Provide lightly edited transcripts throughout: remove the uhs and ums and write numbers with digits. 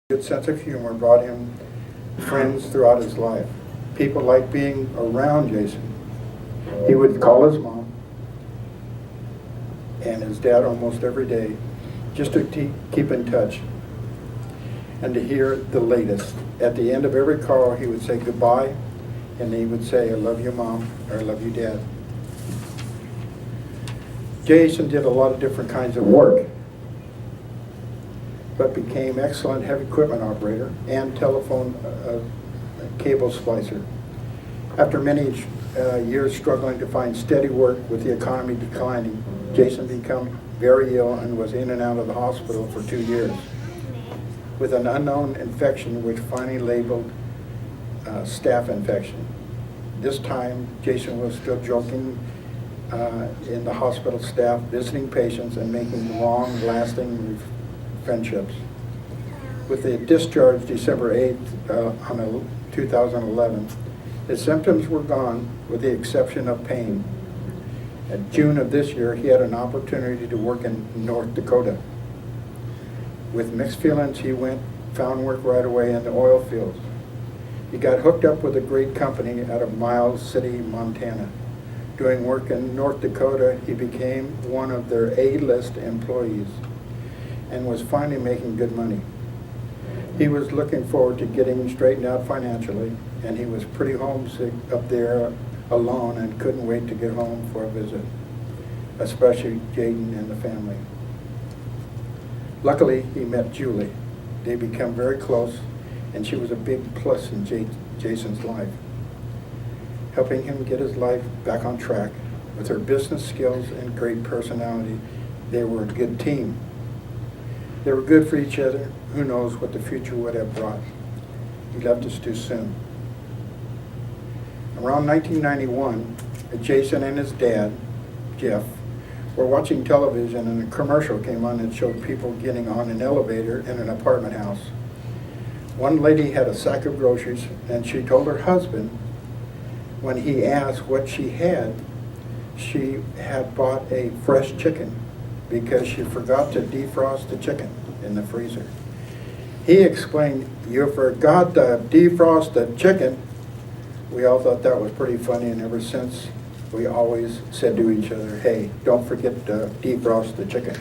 Good sense of humor brought him friends throughout his life. People liked being around Jason. He would call his mom and his dad almost every day just to keep in touch and to hear the latest. At the end of every call, he would say goodbye, and he would say, I love you, Mom, or I love you, Dad. Jason did a lot of different kinds of work, but became excellent heavy equipment operator and telephone cable splicer. After many years struggling to find steady work with the economy declining, Jason became very ill and was in and out of the hospital for 2 years with an unknown infection which finally labeled staph infection. This time, Jason was still joking in the hospital staff, visiting patients and making long-lasting friendships. With the discharge December 8th on 2011, his symptoms were gone with the exception of pain. In June of this year, he had an opportunity to work in North Dakota. With mixed feelings, he found work right away in the oil fields. He got hooked up with a great company out of Miles City, Montana. Doing work in North Dakota, he became one of their A-list employees and was finally making good money. He was looking forward to getting straightened out financially, and he was pretty homesick up there alone and couldn't wait to get home for a visit, especially Jaden and the family. Luckily, he met Julie. They became very close, and she was a big plus in Jason's life, helping him get his life back on track. With her business skills and great personality, they were a good team. They were good for each other. Who knows what the future would have brought. He left us too soon. Around 1991, Jason and his dad, Jeff, were watching television and a commercial came on that showed people getting on an elevator in an apartment house. One lady had a sack of groceries and she told her husband when he asked what she had bought a fresh chicken because she forgot to defrost the chicken in the freezer. He explained, "You forgot to defrost the chicken." We all thought that was pretty funny, and ever since we always said to each other, "Hey, don't forget to defrost the chicken."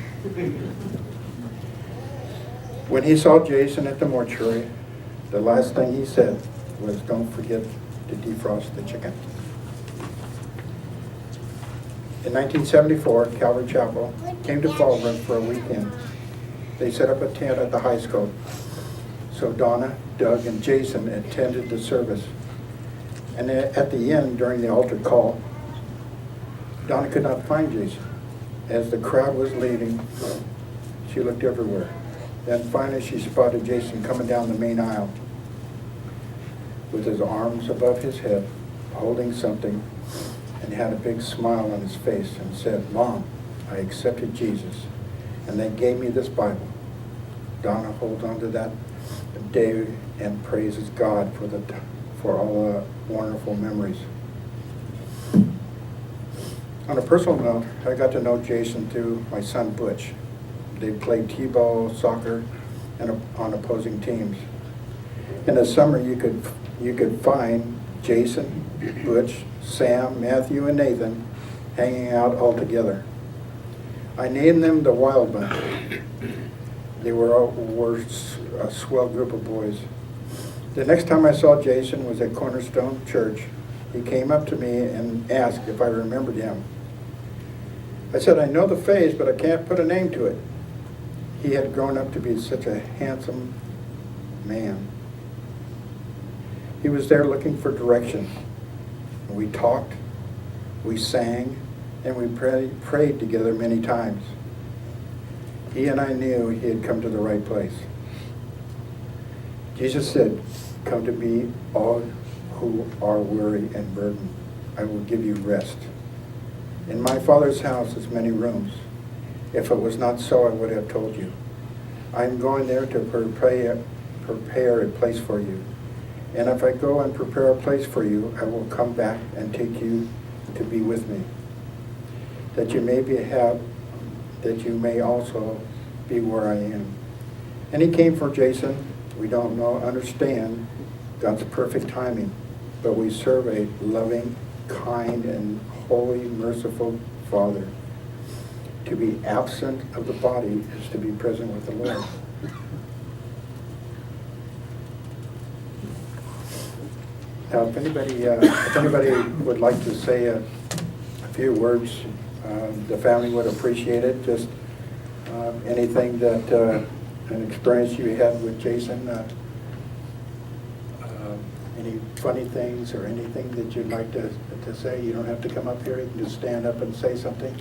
When he saw Jason at the mortuary, the last thing he said was, "Don't forget to defrost the chicken." In 1974, Calvary Chapel came to Fall River for a weekend. They set up a tent at the high school. So Donna, Doug, and Jason attended the service. And at the end, during the altar call, Donna could not find Jason. As the crowd was leaving, she looked everywhere. Then finally she spotted Jason coming down the main aisle with his arms above his head, holding something, and had a big smile on his face and said, "Mom, I accepted Jesus, and they gave me this Bible." Donna holds on to that day and praises God for all the wonderful memories. On a personal note, I got to know Jason through my son Butch. They played t-ball, soccer, and on opposing teams. In the summer, you could find Jason, Butch, Sam, Matthew, and Nathan hanging out all together. I named them the Wild Bunch. They were a swell group of boys. The next time I saw Jason was at Cornerstone Church. He came up to me and asked if I remembered him. I said, "I know the face, but I can't put a name to it." He had grown up to be such a handsome man. He was there looking for direction. We talked, we sang, and we prayed together many times. He and I knew he had come to the right place. Jesus said, "Come to me, all who are weary and burdened. I will give you rest. In my Father's house is many rooms. If it was not so, I would have told you. I am going there to prepare a place for you. And if I go and prepare a place for you, I will come back and take you to be with me, that you may also be where I am." And he came for Jason We don't understand God's perfect timing, but we serve a loving, kind, and holy, merciful Father. To be absent of the body is to be present with the Lord. Now, if anybody would like to say a few words, the family would appreciate it. Just anything that, an experience you had with Jason, any funny things or anything that you'd like to say. You don't have to come up here. You can just stand up and say something.